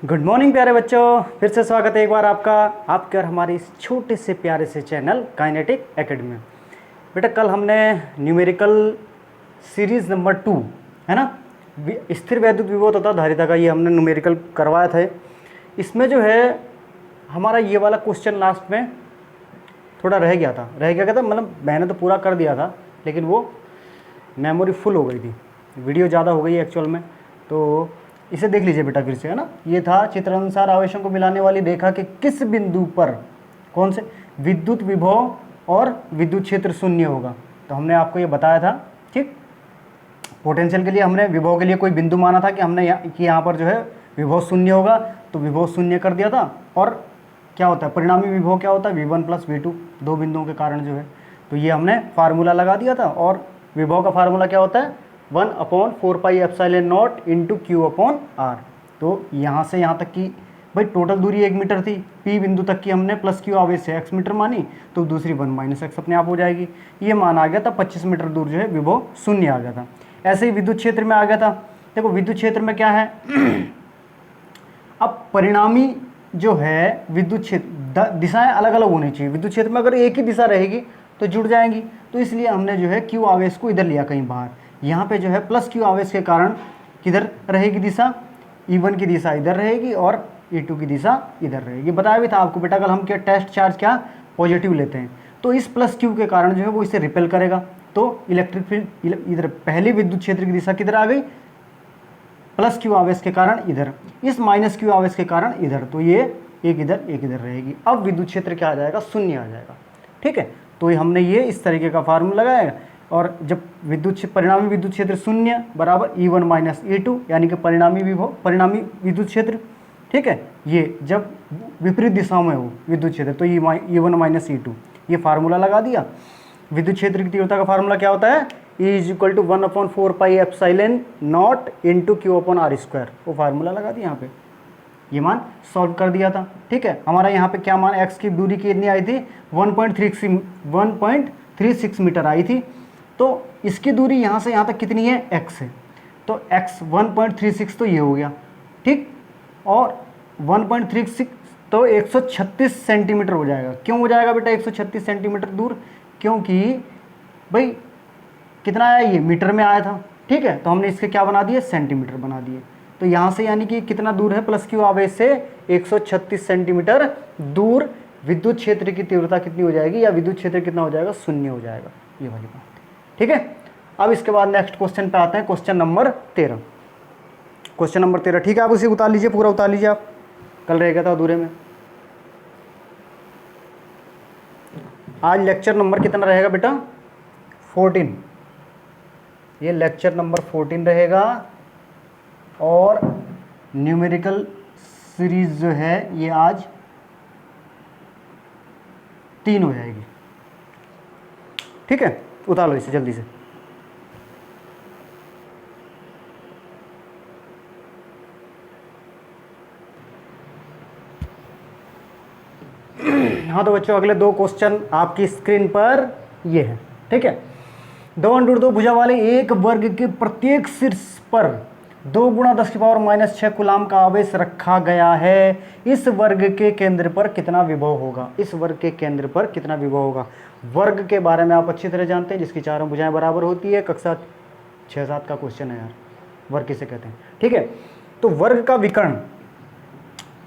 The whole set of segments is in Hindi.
गुड मॉर्निंग प्यारे बच्चों, फिर से स्वागत है एक बार आपके और हमारे इस छोटे से प्यारे से चैनल काइनेटिक एकेडमी में। बेटा कल हमने न्यूमेरिकल सीरीज़ नंबर 2 है ना, स्थिर वैद्युत विभव तथा धारिता का ये हमने न्यूमेरिकल करवाया था। इसमें जो है हमारा ये वाला क्वेश्चन लास्ट में थोड़ा रह गया था मतलब मैंने तो पूरा कर दिया था, लेकिन वो मेमोरी फुल हो गई थी, वीडियो ज़्यादा हो गई एक्चुअल में। तो इसे देख लीजिए बेटा फिर से, है ना। ये था चित्रानुसार आवेशों को मिलाने वाली रेखा के किस बिंदु पर कौन से विद्युत विभव और विद्युत क्षेत्र शून्य होगा। तो हमने आपको ये बताया था, ठीक। पोटेंशियल के लिए हमने विभव के लिए कोई बिंदु माना था कि हमने यहाँ पर जो है विभव शून्य होगा, तो विभव शून्य कर दिया था। और क्या होता है परिणामी विभव, क्या होता है V1 + V2, दो बिंदुओं के कारण जो है। तो ये हमने फार्मूला लगा दिया था, और विभव का फार्मूला क्या होता है 1/4πε0 × Q/R। तो यहाँ से यहाँ तक की भाई टोटल दूरी 1 मीटर थी, P बिंदु तक की हमने +Q आवेश से x मीटर मानी, तो दूसरी 1 - x अपने आप हो जाएगी। ये मान आ गया था 25 मीटर दूर जो है विभव शून्य आ गया था। ऐसे ही विद्युत क्षेत्र में आ गया था। देखो विद्युत क्षेत्र में क्या है अब परिणामी जो है विद्युत क्षेत्र दिशाएं अलग अलग होनी चाहिए। विद्युत क्षेत्र में अगर एक ही दिशा रहेगी तो जुड़ जाएंगी, तो इसलिए हमने जो है Q आवेश को इधर लिया कहीं बाहर। यहाँ पे जो है +Q आवेश के कारण किधर रहेगी दिशा, E1 की दिशा इधर रहेगी और E2 की दिशा इधर रहेगी। बताया भी था आपको बेटा कल हम क्या टेस्ट चार्ज क्या पॉजिटिव लेते हैं, तो इस +Q के कारण जो है वो इसे रिपेल करेगा। तो इलेक्ट्रिक फील्ड इधर पहली विद्युत क्षेत्र की दिशा किधर आ गई, +Q आवेश के कारण इधर, इस -Q आवेश के कारण इधर, तो ये एक इधर रहेगी। अब विद्युत क्षेत्र क्या आ जाएगा, शून्य आ जाएगा, ठीक है। तो हमने ये इस तरीके का फार्मूला लगाया, और जब परिणामी विद्युत क्षेत्र शून्य बराबर E1 - E2 यानी कि परिणामी विद्युत क्षेत्र, ठीक है। ये जब विपरीत दिशाओं में हो विद्युत क्षेत्र तो E1 - E2, ये फार्मूला लगा दिया। विद्युत क्षेत्र की तीव्रता का फार्मूला क्या होता है, E = 1/4πε0 × Q/R²। वो फार्मूला लगा दिया यहाँ पे, ये मान सॉल्व कर दिया था, ठीक है। हमारा यहाँ पे क्या मान, x की दूरी कितनी आई थी 1.36 मीटर आई थी। तो इसकी दूरी यहाँ से यहाँ तक कितनी है, x है, तो x 1.36 तो ये हो गया, ठीक। और 1.36 तो 136 सेंटीमीटर हो जाएगा। क्यों हो जाएगा बेटा 136 सेंटीमीटर दूर, क्योंकि भाई कितना आया, ये मीटर में आया था, ठीक है। तो हमने इसके क्या बना दिए, सेंटीमीटर बना दिए। तो यहाँ से यानी कि कितना दूर है +Q आवेश से 136 सेंटीमीटर दूर विद्युत क्षेत्र की तीव्रता कितनी हो जाएगी, या विद्युत क्षेत्र कितना हो जाएगा, शून्य हो जाएगा, ये वाली बात, ठीक है। अब इसके बाद नेक्स्ट क्वेश्चन पे आते हैं, क्वेश्चन नंबर 13। क्वेश्चन नंबर 13, ठीक है। आप उसे उतार लीजिए, पूरा उतार लीजिए, आप कल रह गया था अधूरे में। आज लेक्चर नंबर कितना रहेगा बेटा, 14। ये लेक्चर नंबर 14 रहेगा, और न्यूमेरिकल सीरीज जो है ये आज 3 हो जाएगी, ठीक है। उतार लो इसे जल्दी से। हाँ तो बच्चों अगले 2 क्वेश्चन आपकी स्क्रीन पर ये है, ठीक है। 2 भुजा वाले एक वर्ग के प्रत्येक शीर्ष पर 2 × 10⁻⁻6 कूलाम का आवेश रखा गया है। इस वर्ग के केंद्र पर कितना विभव होगा, इस वर्ग के केंद्र पर कितना विभव होगा। वर्ग के बारे में आप अच्छी तरह जानते हैं, जिसकी चारों भुजाएं बराबर होती है। कक्षा 6-7 का क्वेश्चन है यार, वर्ग किसे कहते हैं, ठीक है। तो वर्ग का विकर्ण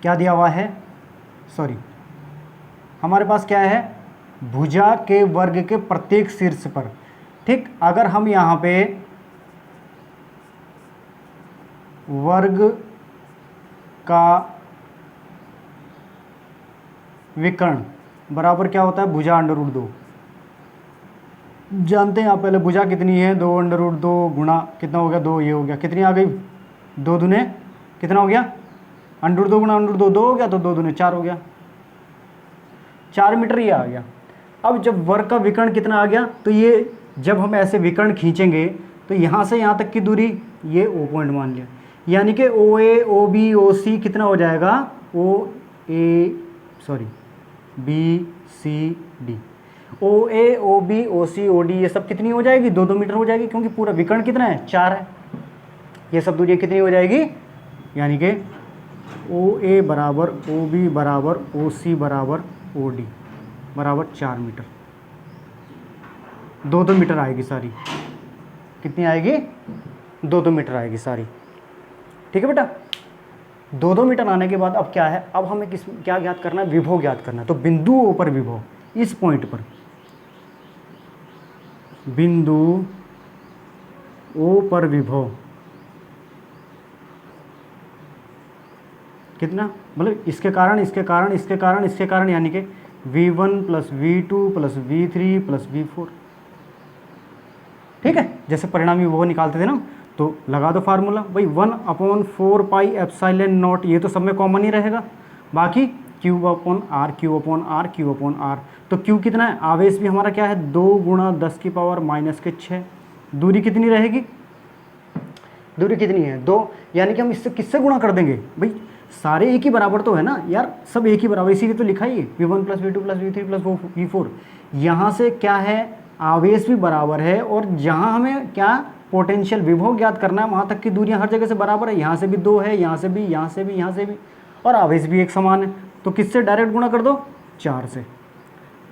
क्या दिया हुआ है, सॉरी हमारे पास क्या है, भुजा के वर्ग के प्रत्येक शीर्ष पर, ठीक। अगर हम यहाँ पे वर्ग का विकर्ण बराबर क्या होता है, भुजा √2, जानते हैं आप पहले भुजा कितनी है, 2 √2 गुणा कितना हो गया, 2, ये हो गया, कितनी आ गई, 2 दूने कितना हो गया, √2 गुणा √2 2 हो गया, तो 2 दूने 4 हो गया, 4 मीटर ये आ गया। अब जब वर्ग का विकर्ण कितना आ गया, तो ये जब हम ऐसे विकर्ण खींचेंगे तो यहाँ से यहाँ तक की दूरी ये O पॉइंट मान लिया, यानी कि OA OB OC कितना हो जाएगा, BCD, OA OB OC OD ये सब कितनी हो जाएगी, 2-2 मीटर हो जाएगी, क्योंकि पूरा विकर्ण कितना है, 4 है। ये सब दूरी कितनी हो जाएगी, यानी कि ओ ए बराबर ओ बी बराबर ओ सी बराबर ओ डी बराबर 4 मीटर। 2-2 मीटर आएगी सारी। कितनी आएगी? 2-2 मीटर आएगी सारी। ठीक है बेटा। 2-2 मीटर आने के बाद अब क्या है, अब हमें क्या ज्ञात करना है? विभव ज्ञात करना है। तो बिंदु ओ पर विभव, इस पॉइंट पर बिंदु ओ पर विभव कितना, मतलब इसके कारण इसके कारण इसके कारण इसके कारण, यानी कि V1 plus V2 plus V3 plus V4। ठीक है, जैसे परिणामी वो निकालते थे ना, तो लगा दो फार्मूला भाई 1/4 पाई एप्सिलॉन नॉट, ये तो सब में कॉमन ही रहेगा, बाकी cube upon R cube upon R cube upon R. तो क्यू कितना है? आवेश भी हमारा क्या है? 2 गुणा 10 की पावर माइनस के 6। दूरी कितनी रहेगी? दूरी कितनी है? 2। यानी कि हम इससे किससे गुणा कर देंगे भाई? सारे एक ही बराबर तो है ना यार, सब एक ही बराबर, इसीलिए तो लिखा ही है V1 plus V2 plus V3 plus V4। यहाँ से क्या है? आवेश भी बराबर है, और जहाँ हमें क्या पोटेंशियल विभव ज्ञात करना है वहाँ तक की दूरियाँ हर जगह से बराबर है। यहाँ से भी 2 है, यहाँ से भी, यहाँ से भी, यहाँ से भी, और आवेश भी एक समान है। तो किससे डायरेक्ट गुणा कर दो? 4 से।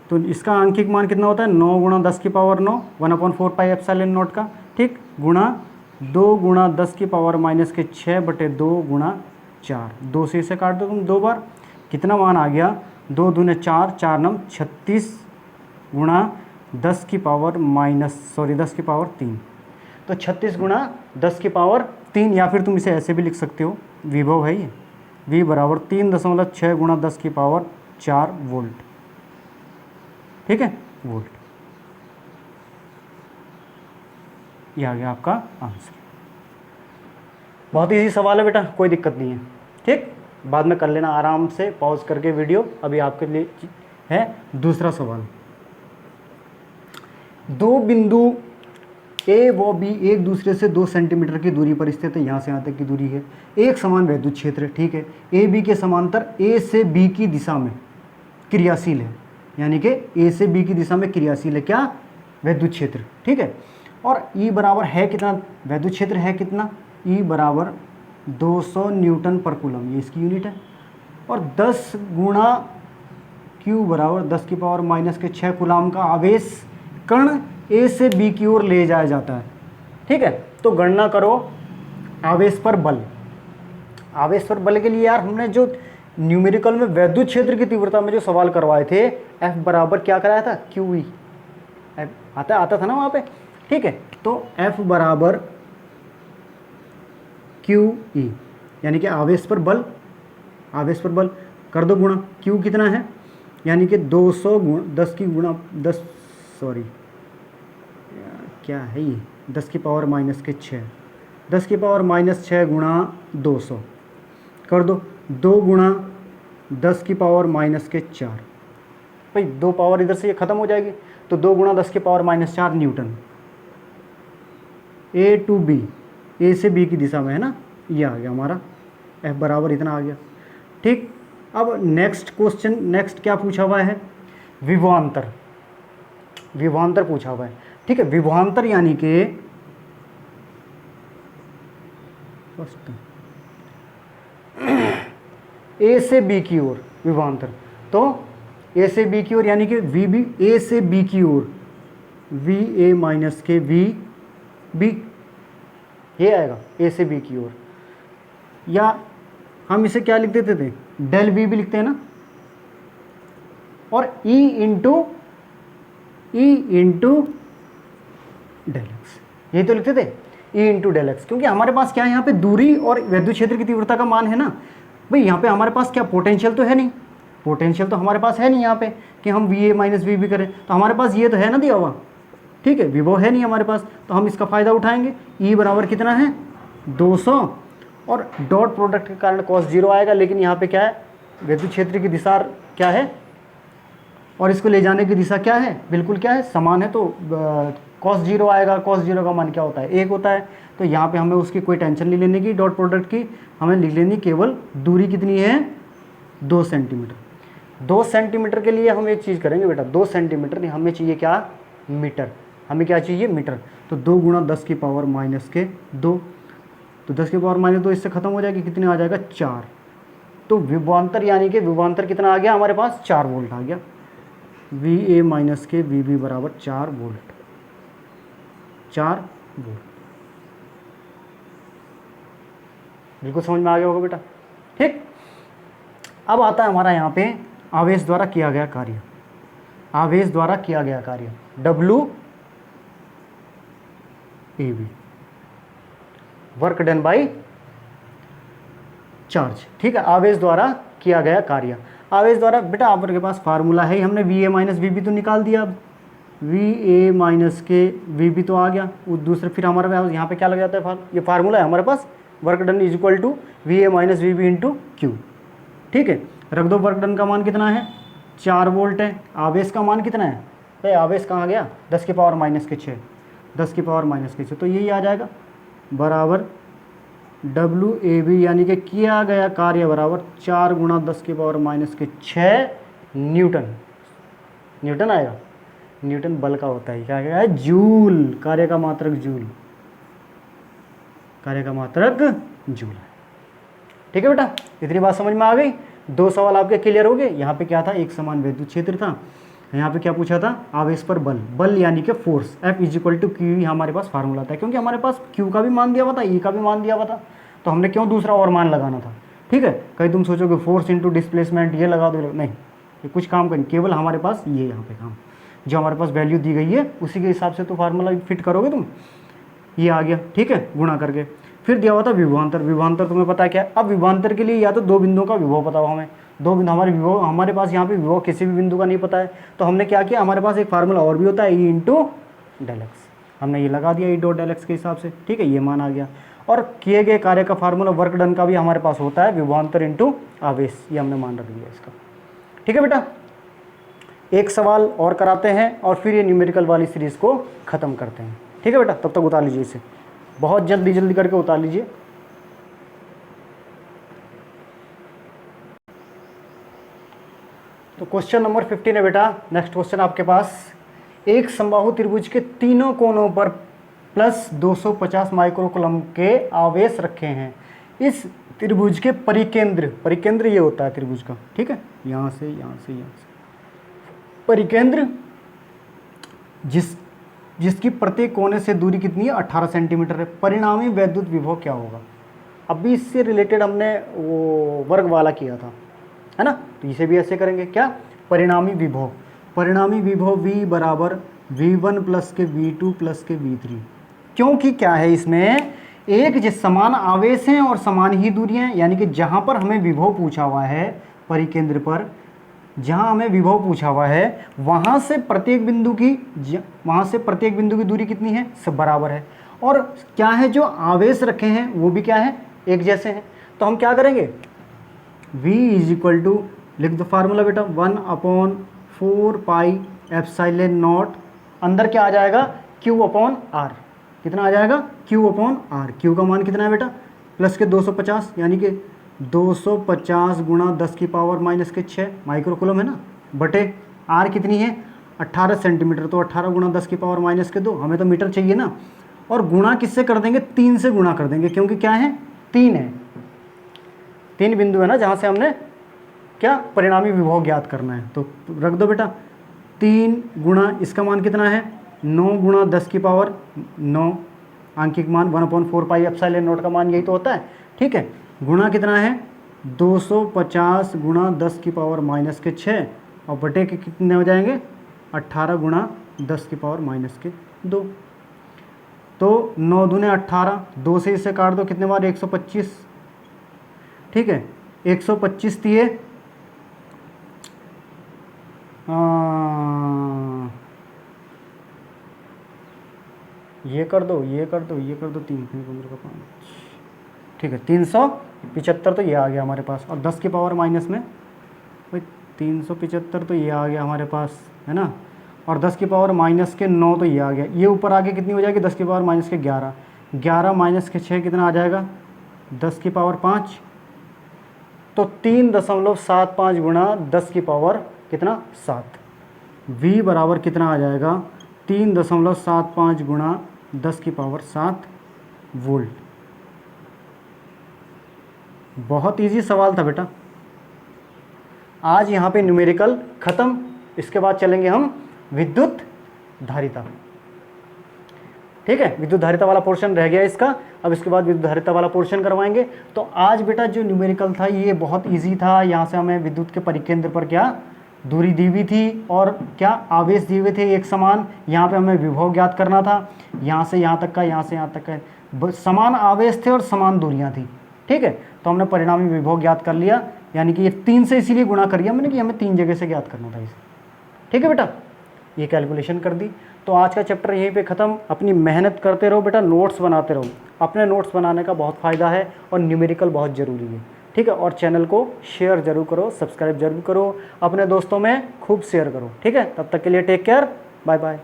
तो इसका आंकिक मान कितना होता है? 9 गुणा 10 की पावर 9, 1/4 पाई एप्सिलॉन नॉट का, ठीक, गुणा 2 गुणा 10 की पावर माइनस के 6 बटे 2 गुणा 4। 2 से इसे काट दो तुम 2 बार, कितना मान आ गया? 2 दूने 4, 4 9 36 गुणा 10 की पावर 3। तो 36 गुणा 10 की पावर 3, या फिर तुम इसे ऐसे भी लिख सकते हो, विभव है ये, V बराबर 3.6 गुणा 10 की पावर 4 वोल्ट। ठीक है, वोल्ट। ये आ गया आपका आंसर। बहुत इजी सवाल है बेटा, कोई दिक्कत नहीं है। ठीक, बाद में कर लेना आराम से पॉज करके वीडियो। अभी आपके लिए है दूसरा सवाल। दो बिंदु ए व बी एक दूसरे से 2 सेंटीमीटर की दूरी पर स्थित है। यहाँ से यहाँ तक की दूरी है। एक समान वैद्युत क्षेत्र है, ठीक है, ए बी के समांतर ए से बी की दिशा में क्रियाशील है, यानी कि ए से बी की दिशा में क्रियाशील है क्या? वैद्युत क्षेत्र। ठीक है, और ई बराबर है कितना? वैद्युत क्षेत्र है कितना? ई बराबर 200 न्यूटन पर कूलम, ये इसकी यूनिट है, और 10 गुणा क्यू बराबर 10 की पावर माइनस के 6 कूलम का आवेश कण ए से बी की ओर ले जाया जाता है। ठीक है, तो गणना करो आवेश पर बल। आवेश पर बल के लिए यार हमने जो न्यूमेरिकल में वैद्युत क्षेत्र की तीव्रता में जो सवाल करवाए थे, एफ बराबर क्या कराया था? क्यू ई आता था ना वहाँ पे। ठीक है, तो एफ बराबर क्यू ई, यानी कि आवेश पर बल, आवेश पर बल कर दो गुणा, क्यू कितना है? यानी कि 200 10 की गुणा 10, सॉरी क्या है ये, 10 की पावर माइनस के 6, 10 की पावर माइनस 6 गुणा 200 कर दो, 2 गुणा 10 की पावर माइनस के 4। भाई 2 पावर इधर से ये ख़त्म हो जाएगी, तो 2 गुणा 10 की power minus 4 newton. A to b, a से बी की दिशा में है ना, ये आ गया हमारा एफ बराबर इतना आ गया। ठीक, अब नेक्स्ट क्वेश्चन, नेक्स्ट क्या पूछा हुआ है? विभवांतर। विभवांतर पूछा हुआ है। ठीक है, विभवांतर यानी कि ए से बी की ओर विभवांतर, तो ए से बी की ओर यानी कि वी बी, ए से बी की ओर वी ए माइनस के वी बी, ये आएगा ए से बी की ओर। या हम इसे क्या लिख देते थे? डेल वी भी लिखते हैं ना, और ई इंटू डेल एक्स, यही तो लिखते थे, ई इंटू डेल एक्स, क्योंकि हमारे पास क्या है यहाँ पे दूरी और वैद्युत क्षेत्र की तीव्रता का मान है ना। भाई यहाँ पे हमारे पास क्या पोटेंशियल तो है नहीं, पोटेंशियल तो हमारे पास है नहीं यहाँ पे कि हम V A minus we B करें, तो हमारे पास ये तो है ना दिया हुआ। ठीक है, विभव है नहीं हमारे पास, तो हम इसका फ़ायदा उठाएंगे। ई बराबर कितना है? 200, और डॉट प्रोडक्ट के कारण cos 0 आएगा, लेकिन यहाँ पे क्या है? वैद्युत क्षेत्र की दिशा क्या है और इसको ले जाने की दिशा क्या है? बिल्कुल क्या है? समान है, तो cos 0 आएगा। cos 0 का मान क्या होता है? 1 होता है। तो यहाँ पे हमें उसकी कोई टेंशन नहीं लेने की डॉट प्रोडक्ट की, हमें लिख लेनी केवल दूरी कितनी है? 2 सेंटीमीटर। 2 सेंटीमीटर के लिए हम एक चीज़ करेंगे बेटा, 2 सेंटीमीटर नहीं, हमें चाहिए क्या? मीटर। हमें क्या चाहिए? मीटर। तो 2 गुणा 10 की पावर माइनस के 2, तो 10 की पावर माइनस 2 इससे ख़त्म हो जाएगी, कितने आ जाएगा? 4। तो विभवांतर यानी कि विभवांतर कितना आ गया हमारे पास, 4 वोल्ट आ गया। वी ए माइनस के वी बी बराबर 4 वोल्ट, 4 वोल्ट। बिल्कुल समझ में आ गया होगा बेटा, ठीक। अब आता है हमारा यहाँ पे आवेश द्वारा किया गया कार्य, आवेश द्वारा किया गया कार्य W A B, work done by charge, ठीक है। आवेश द्वारा किया गया कार्य, आवेश द्वारा बेटा आपके पास फार्मूला है, हमने V A minus we B तो निकाल दिया। अब वी ए माइनस के वी बी तो आ गया, वो दूसरे फिर हमारे पास यहाँ पे क्या लग जाता है, ये फार्मूला है हमारे पास, work done is equal to v A minus we b into q, ठीक है। रख दो, वर्क डन का मान कितना है, 4 वोल्ट है। आवेश का मान कितना है भाई, आवेश कहाँ गया, 10 की पावर माइनस के 6, 10 की पावर माइनस के 6, तो यही आ जाएगा बराबर डब्ल्यू ए बी यानी कि किया गया कार्य बराबर 4 गुणा 10 की पावर माइनस के 6 न्यूटन, न्यूटन आएगा। न्यूटन बल का होता है, क्या है, जूल, कार्य का मात्रक जूल, कार्य का मात्रक जूल है, ठीक है बेटा। इतनी बात समझ में आ गई। 2 सवाल आपके क्लियर हो गए। यहाँ पे क्या था, एक समान विद्युत क्षेत्र था, यहाँ पे क्या पूछा था, आवेश पर बल, बल यानी कि force, F is equal to Q हमारे पास फार्मूला था, क्योंकि हमारे पास Q का भी मान दिया हुआ था, E का भी मान दिया हुआ था, तो हमने क्यों दूसरा और मान लगाना था, ठीक है। कहीं तुम सोचोगे फोर्स इंटू डिस्प्लेसमेंट ये लगा दो, नहीं, ये कुछ काम करें, केवल हमारे पास ये यहाँ पे काम, जो हमारे पास वैल्यू दी गई है उसी के हिसाब से तो फार्मूला फिट करोगे तुम, ये आ गया, ठीक है, गुणा करके। फिर दिया हुआ था विभवांतर, विभवांतर तुम्हें पता है क्या है। अब विभवांतर के लिए या तो 2 बिंदुओं का विभव पता हो हमें, 2 बिंदु हमारे विभव, हमारे पास यहाँ पे विभव किसी भी बिंदु का नहीं पता है, तो हमने क्या किया, हमारे पास एक फार्मूला और भी होता है, ई इंटू डेल एक्स, हमने ये लगा दिया ई डॉट डेल एक्स के हिसाब से, ठीक है, ये मान आ गया। और किए गए कार्य का फार्मूला वर्क डन का भी हमारे पास होता है, विभवांतर इंटू आवेश, ये हमने मान रख दिया इसका, ठीक है बेटा। एक सवाल और कराते हैं और फिर ये न्यूमेरिकल वाली सीरीज को ख़त्म करते हैं, ठीक है बेटा। तब तक उतार लीजिए इसे, बहुत जल्दी जल्दी करके उतार लीजिए। तो क्वेश्चन नंबर 15 है बेटा, नेक्स्ट क्वेश्चन आपके पास, एक समबाहु त्रिभुज के तीनों कोनों पर प्लस 250 माइक्रोकूलम के आवेश रखे हैं। इस त्रिभुज के परिकेंद्र, परिकेंद्र ये होता है त्रिभुज का, ठीक है, यहाँ से यहाँ से यहाँ से परिकेंद्र जिसकी प्रत्येक कोने से दूरी कितनी है, 18 सेंटीमीटर है। परिणामी वैद्युत विभव क्या होगा। अभी इससे रिलेटेड हमने वो वर्ग वाला किया था, है ना, तो इसे भी ऐसे करेंगे, क्या, परिणामी विभव, परिणामी विभव V बराबर V1 प्लस के V2 प्लस के V3, क्योंकि क्या है इसमें एक जिस समान आवेश हैं और समान ही दूरियां हैं, यानी कि जहां पर हमें विभव पूछा हुआ है परिकेंद्र पर, जहां हमें विभव पूछा हुआ है वहां से प्रत्येक बिंदु की दूरी कितनी है, सब बराबर है। और क्या है, जो आवेश रखे हैं वो भी क्या है, एक जैसे हैं। तो हम क्या करेंगे, V इज इक्वल टू, लिख दो फार्मूला बेटा, 1/4 पाई एप्सिलॉन नॉट, अंदर क्या आ जाएगा, Q/R, कितना आ जाएगा, Q/R। Q का मान कितना है बेटा, प्लस के 250, यानी कि 250 गुणा 10 की पावर माइनस के 6 माइक्रोकूलम है ना, बटे R कितनी है, 18 सेंटीमीटर, तो 18 गुणा 10 की पावर माइनस के 2, हमें तो मीटर चाहिए ना, और गुणा किससे कर देंगे, 3 से गुणा कर देंगे, क्योंकि क्या है, 3 है, 3 बिंदु है ना जहाँ से हमने क्या परिणामी विभव ज्ञात करना है। तो रख दो बेटा, 3 गुणा इसका मान कितना है, 9 गुणा 10 की पावर 9, आंकिक मान 1/4 पाई एप्सिलॉन नॉट का मान यही तो होता है, ठीक है, गुणा कितना है, 250 गुणा 10 की पावर माइनस के 6, और बटे के कितने हो जाएंगे, 18 गुणा 10 की पावर माइनस के 2, तो 9 दूने 18, 2 से इसे काट दो, कितने बार, 125, ठीक है, 125 दिए, ये कर दो, ये कर दो, ये कर दो, 3 15 का 5, ठीक है, 375 तो ये आ गया हमारे पास, और 10 की पावर माइनस में भाई 375 तो ये आ गया हमारे पास, है ना, और 10 की पावर माइनस के 9 तो ये आ गया, ये ऊपर आगे कितनी हो जाएगी, 10 की पावर माइनस के 11, 11 माइनस के 6 कितना आ जाएगा, 10 की पावर 5, तो 3.75 गुणा 10 की पावर कितना, 7, V बराबर कितना आ जाएगा, 3.75 गुणा 10 की पावर 7 वोल्ट। बहुत इजी सवाल था बेटा, आज यहाँ पे न्यूमेरिकल ख़त्म। इसके बाद चलेंगे हम विद्युत धारिता। ठीक है, विद्युत धारिता वाला पोर्शन रह गया इसका। अब इसके बाद विद्युत धारिता वाला पोर्शन करवाएंगे। तो आज बेटा जो न्यूमेरिकल था ये बहुत इजी था। यहाँ से हमें विद्युत के परिकेंद्र पर क्या दूरी दी हुई थी और क्या आवेश दिए हुए थे एक समान। यहाँ पे हमें विभव ज्ञात करना था, यहाँ से यहाँ तक का, यहाँ से यहाँ तक का समान आवेश थे और समान दूरियाँ थी। ठीक है, तो हमने परिणामी विभव ज्ञात कर लिया, यानी कि ये 3 से इसीलिए गुणा कर दिया मैंने कि हमें 3 जगह से ज्ञात करना था इसे। ठीक है बेटा, ये कैलकुलेशन कर दी। तो आज का चैप्टर यहीं पे ख़त्म। अपनी मेहनत करते रहो बेटा, नोट्स बनाते रहो। अपने नोट्स बनाने का बहुत फ़ायदा है और न्यूमेरिकल बहुत ज़रूरी है। ठीक है, और चैनल को शेयर जरूर करो, सब्सक्राइब जरूर करो, अपने दोस्तों में खूब शेयर करो। ठीक है, तब तक के लिए टेक केयर, बाय बाय।